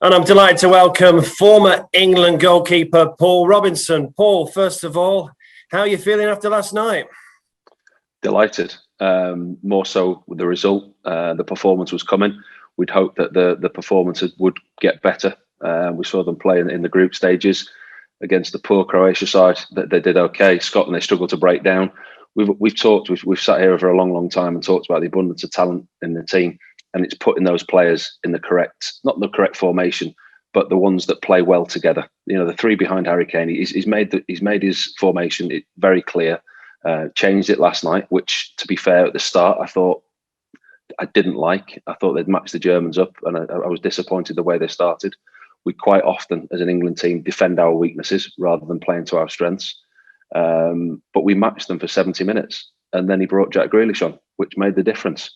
And I'm delighted to welcome former England goalkeeper Paul Robinson. Paul, first of all, how are you feeling after last night? Delighted. More so with the result. The performance was coming. We'd hoped that the performances would get better. We saw them play in the group stages against the poor Croatia side. That they did okay. Scotland, they struggled to break down. We've sat here for a long time and talked about the abundance of talent in the team, and it's putting those players in not the correct formation, but the ones that play well together. You know, the three behind Harry Kane. He's made his formation very clear. Changed it last night, which, to be fair, at the start I thought I didn't like. I thought they'd matched the Germans up, and I was disappointed the way they started. We quite often, as an England team, defend our weaknesses rather than playing to our strengths. But we matched them for 70 minutes, and then he brought Jack Grealish on, which made the difference.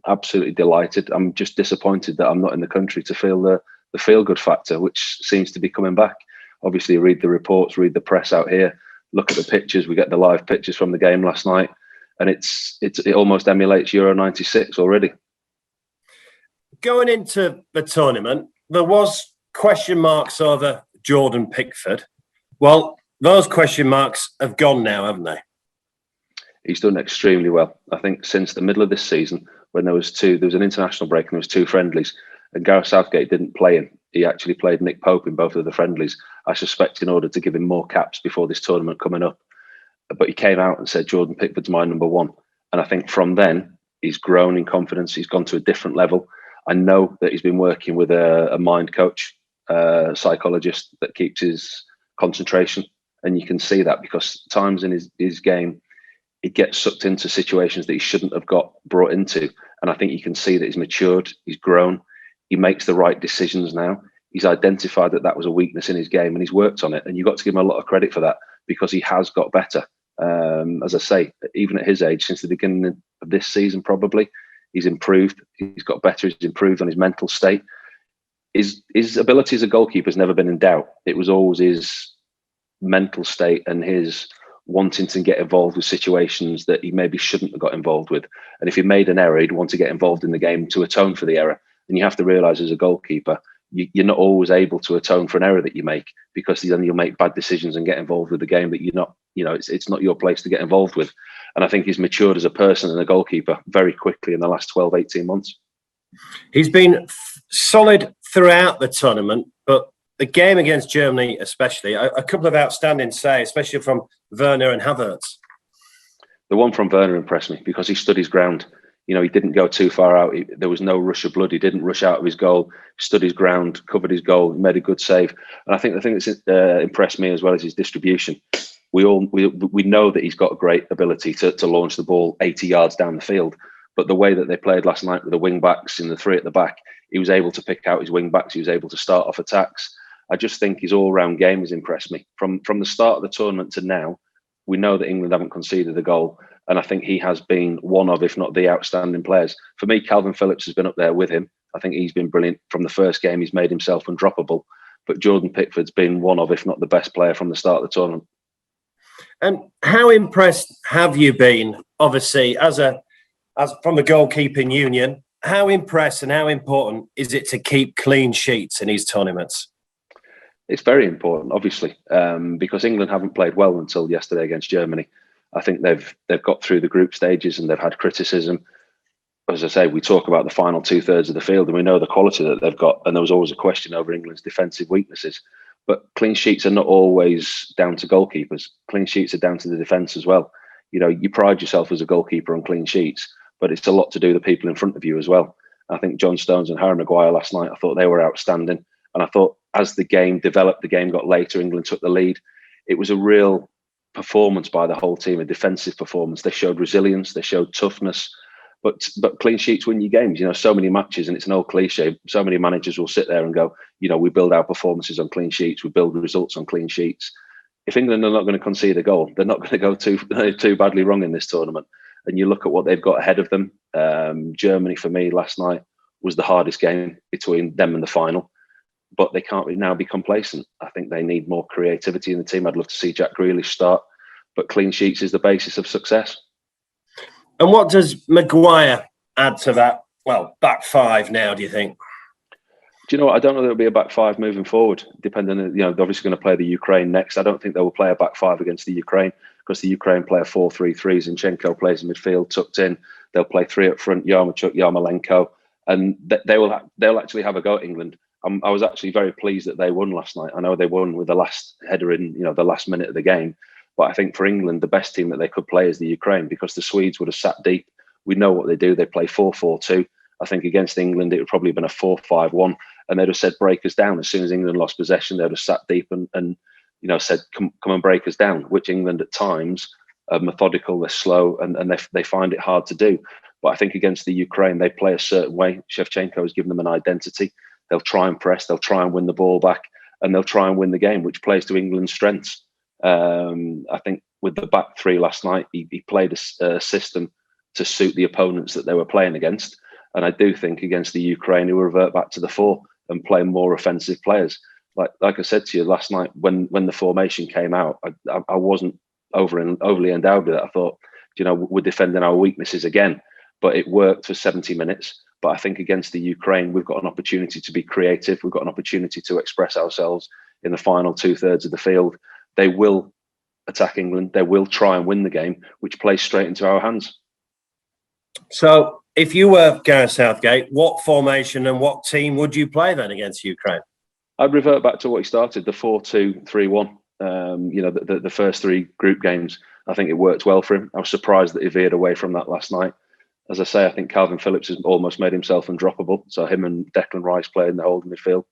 Absolutely delighted. I'm just disappointed that I'm not in the country to feel the feel-good factor, which seems to be coming back. Obviously, read the reports, read the press out here, look at the pictures. We get the live pictures from the game last night, and it almost emulates Euro '96 already. Going into the tournament, there was question marks over Jordan Pickford. Well, those question marks have gone now, haven't they? He's done extremely well. I think since the middle of this season, when there was an international break and there was two friendlies, and Gareth Southgate didn't play him. He actually played Nick Pope in both of the friendlies, I suspect in order to give him more caps before this tournament coming up. But he came out and said, Jordan Pickford's my number one. And I think from then, he's grown in confidence. He's gone to a different level. I know that he's been working with a mind coach, psychologist that keeps his concentration. And you can see that because times in his game, he gets sucked into situations that he shouldn't have got brought into. And I think you can see that he's matured, he's grown, he makes the right decisions now. He's identified that was a weakness in his game, and he's worked on it. And you've got to give him a lot of credit for that, because he has got better. As I say, even at his age, since the beginning of this season, probably, he's improved. He's got better. He's improved on his mental state. His ability as a goalkeeper has never been in doubt. It was always his mental state and his wanting to get involved with situations that he maybe shouldn't have got involved with. And if he made an error, he'd want to get involved in the game to atone for the error. And you have to realise, as a goalkeeper, you're not always able to atone for an error that you make, because then you'll make bad decisions and get involved with the game that you're not, it's not your place to get involved with. And I think he's matured as a person and a goalkeeper very quickly in the last 12, 18 months. He's been solid throughout the tournament, but the game against Germany especially, a couple of outstanding saves, especially from Werner and Havertz. The one from Werner impressed me because he stood his ground. He didn't go too far out. There was no rush of blood. He didn't rush out of his goal, stood his ground, covered his goal, made a good save. And I think the thing that's impressed me as well is his distribution. We know that he's got a great ability to launch the ball 80 yards down the field. But the way that they played last night with the wing backs and the three at the back, he was able to pick out his wing backs. He was able to start off attacks. I just think his all-round game has impressed me. From the start of the tournament to now, we know that England haven't conceded a goal. And I think he has been one of, if not the outstanding players. For me, Calvin Phillips has been up there with him. I think he's been brilliant. From the first game, he's made himself undroppable. But Jordan Pickford's been one of, if not the best player from the start of the tournament. And how impressed have you been, obviously, as from the goalkeeping union, how impressed and how important is it to keep clean sheets in these tournaments? It's very important, obviously, because England haven't played well until yesterday against Germany. I think they've got through the group stages and they've had criticism. As I say, we talk about the final 2/3 of the field and we know the quality that they've got. And there was always a question over England's defensive weaknesses. But clean sheets are not always down to goalkeepers. Clean sheets are down to the defence as well. You pride yourself as a goalkeeper on clean sheets, but it's a lot to do with the people in front of you as well. I think John Stones and Harry Maguire last night, I thought they were outstanding. And I thought as the game developed, the game got later, England took the lead. It was a real performance by the whole team, a defensive performance. They showed resilience, they showed toughness, but clean sheets win you games. So many matches, and it's an old cliche, so many managers will sit there and go, we build our performances on clean sheets, we build results on clean sheets. If England are not going to concede a goal, they're not going to go too badly wrong in this tournament. And you look at what they've got ahead of them. Germany, for me, last night was the hardest game between them and the final. But they can't now be complacent. I think they need more creativity in the team. I'd love to see Jack Grealish start, but clean sheets is the basis of success. And what does Maguire add to that, back five now, do you think? Do you know what? I don't know that it'll be a back five moving forward, depending on, they're obviously going to play the Ukraine next. I don't think they will play a back five against the Ukraine because the Ukraine play a 4-3-3. Zinchenko plays in midfield, tucked in. They'll play three up front, Yarmouk, Yarmolenko, and they'll actually have a go at England. I was actually very pleased that they won last night. I know they won with the last header in, the last minute of the game. But I think for England, the best team that they could play is the Ukraine because the Swedes would have sat deep. We know what they do. They play 4-4-2. I think against England, it would probably have been a 4-5-1. And they'd have said, break us down. As soon as England lost possession, they'd have sat deep and said, come and break us down, which England at times are methodical, they're slow, and they find it hard to do. But I think against the Ukraine, they play a certain way. Shevchenko has given them an identity. They'll try and press, they'll try and win the ball back, and they'll try and win the game, which plays to England's strengths. I think with the back three last night, he played a system to suit the opponents that they were playing against. And I do think against the Ukraine, he will revert back to the four and play more offensive players. Like I said to you last night, when the formation came out, I wasn't overly endowed with it. I thought, we're defending our weaknesses again, but it worked for 70 minutes. But I think against the Ukraine, we've got an opportunity to be creative. We've got an opportunity to express ourselves in the final 2/3 of the field. They will attack England. They will try and win the game, which plays straight into our hands. So if you were Gareth Southgate, what formation and what team would you play then against Ukraine? I'd revert back to what he started, the 4-2-3-1. The first three group games, I think it worked well for him. I was surprised that he veered away from that last night. As I say, I think Calvin Phillips has almost made himself undroppable. So him and Declan Rice play in the holding midfield.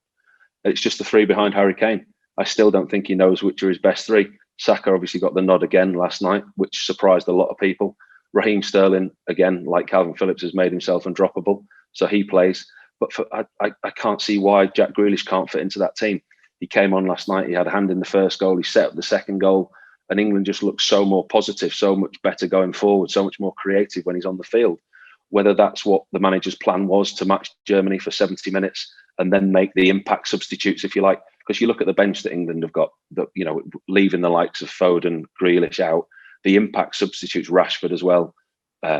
It's just the three behind Harry Kane. I still don't think he knows which are his best three. Saka obviously got the nod again last night, which surprised a lot of people. Raheem Sterling, again, like Calvin Phillips, has made himself undroppable. So he plays. But I can't see why Jack Grealish can't fit into that team. He came on last night. He had a hand in the first goal. He set up the second goal. And England just looks so more positive, so much better going forward, so much more creative when he's on the field. Whether that's what the manager's plan was to match Germany for 70 minutes and then make the impact substitutes, if you like. Because you look at the bench that England have got, leaving the likes of Foden, Grealish out, the impact substitutes, Rashford as well,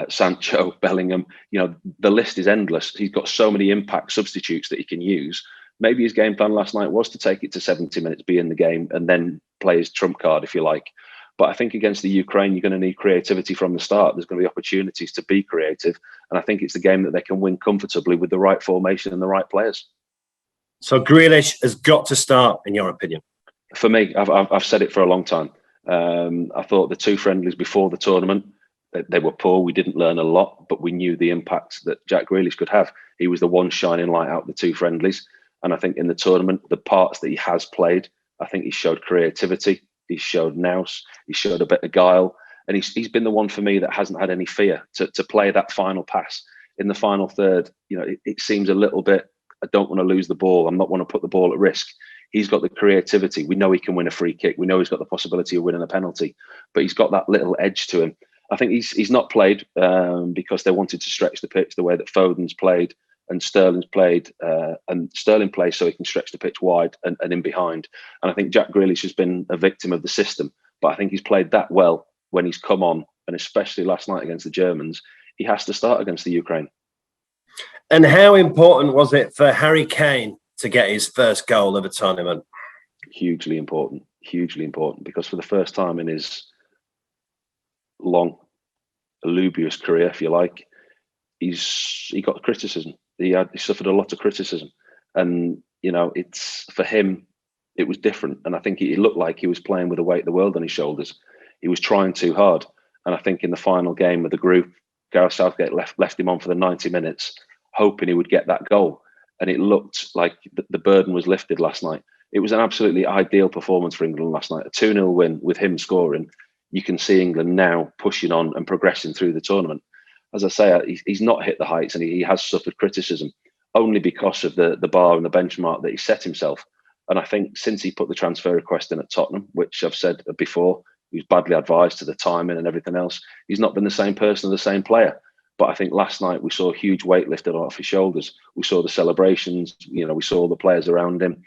Sancho, Bellingham, the list is endless. He's got so many impact substitutes that he can use. Maybe his game plan last night was to take it to 70 minutes, be in the game, and then play his trump card, if you like. But I think against the Ukraine, you're going to need creativity from the start. There's going to be opportunities to be creative. And I think it's the game that they can win comfortably with the right formation and the right players. So Grealish has got to start, in your opinion? For me, I've said it for a long time. I thought the two friendlies before the tournament, they were poor. We didn't learn a lot, but we knew the impact that Jack Grealish could have. He was the one shining light out of the two friendlies. And I think in the tournament, the parts that he has played, I think he showed creativity. He showed nous. He showed a bit of guile. And he's been the one for me that hasn't had any fear to play that final pass. In the final third, it seems a little bit, I don't want to lose the ball. I'm not want to put the ball at risk. He's got the creativity. We know he can win a free kick. We know he's got the possibility of winning a penalty, but he's got that little edge to him. I think he's not played because they wanted to stretch the pitch the way that Foden's played and Sterling's played, and Sterling plays so he can stretch the pitch wide and in behind. And I think Jack Grealish has been a victim of the system, but I think he's played that well when he's come on, and especially last night against the Germans, he has to start against the Ukraine. And how important was it for Harry Kane to get his first goal of the tournament? Hugely important, because for the first time in his long, illustrious career, if you like, he got criticism. He suffered a lot of criticism, and it's for him. It was different, and I think it looked like he was playing with the weight of the world on his shoulders. He was trying too hard, and I think in the final game of the group, Gareth Southgate left him on for the 90 minutes, hoping he would get that goal, and it looked like the burden was lifted last night. It was an absolutely ideal performance for England last night. A 2-0 win with him scoring. You can see England now pushing on and progressing through the tournament. As I say, he's not hit the heights, and he has suffered criticism only because of the bar and the benchmark that he set himself. And I think since he put the transfer request in at Tottenham, which I've said before, he was badly advised to the timing and everything else, he's not been the same person or the same player. But I think last night we saw a huge weight lifted off his shoulders. We saw the celebrations, we saw the players around him.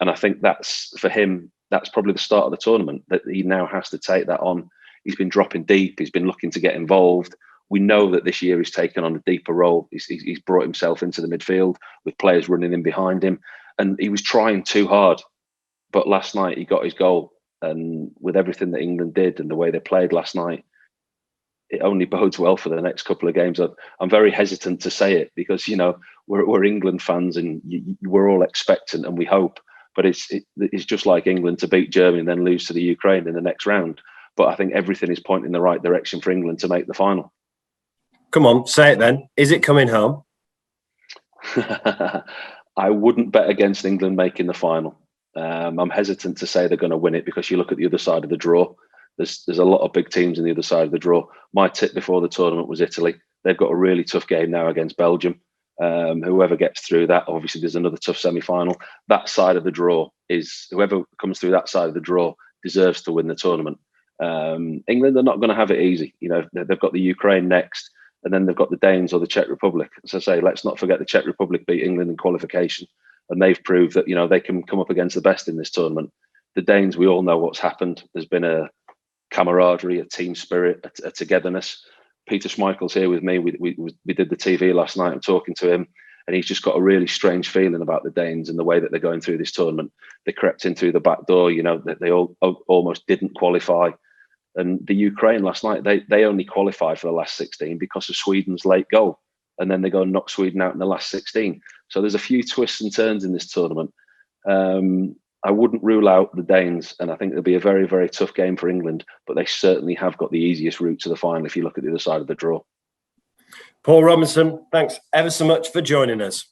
And I think that's, for him, that's probably the start of the tournament, that he now has to take that on. He's been dropping deep. He's been looking to get involved. we know that this year he's taken on a deeper role. He's brought himself into the midfield with players running in behind him, and he was trying too hard. But last night he got his goal, and with everything that England did and the way they played last night, it only bodes well for the next couple of games. I'm very hesitant to say it because, you know, we're England fans and we're all expectant and we hope. But it's just like England to beat Germany and then lose to the Ukraine in the next round. But I think everything is pointing in the right direction for England to make the final. Come on, say it then. Is it coming home? I wouldn't bet against England making the final. I'm hesitant to say they're going to win it because you look at the other side of the draw. There's a lot of big teams on the other side of the draw. My tip before the tournament was Italy. They've got a really tough game now against Belgium. Whoever gets through that, obviously there's another tough semi-final. That side of the draw is, whoever comes through that side of the draw deserves to win the tournament. England are not going to have it easy. You know, they've got the Ukraine next, and then they've got the Danes or the Czech Republic. As I say, let's not forget the Czech Republic beat England in qualification, and they've proved that, you know, they can come up against the best in this tournament. The Danes, we all know what's happened. There's been a camaraderie, a team spirit, a togetherness. Peter Schmeichel's here with me. We did the TV last night. I'm talking to him, and he's just got a really strange feeling about the Danes and the way that they're going through this tournament. They crept in through the back door. You know, they all almost didn't qualify. And the Ukraine last night, they only qualified for the last 16 because of Sweden's late goal, and then they go and knock Sweden out in the last 16. So there's a few twists and turns in this tournament. I wouldn't rule out the Danes, and I think it'll be a very, very tough game for England, but they certainly have got the easiest route to the final if you look at the other side of the draw. Paul Robinson, thanks ever so much for joining us.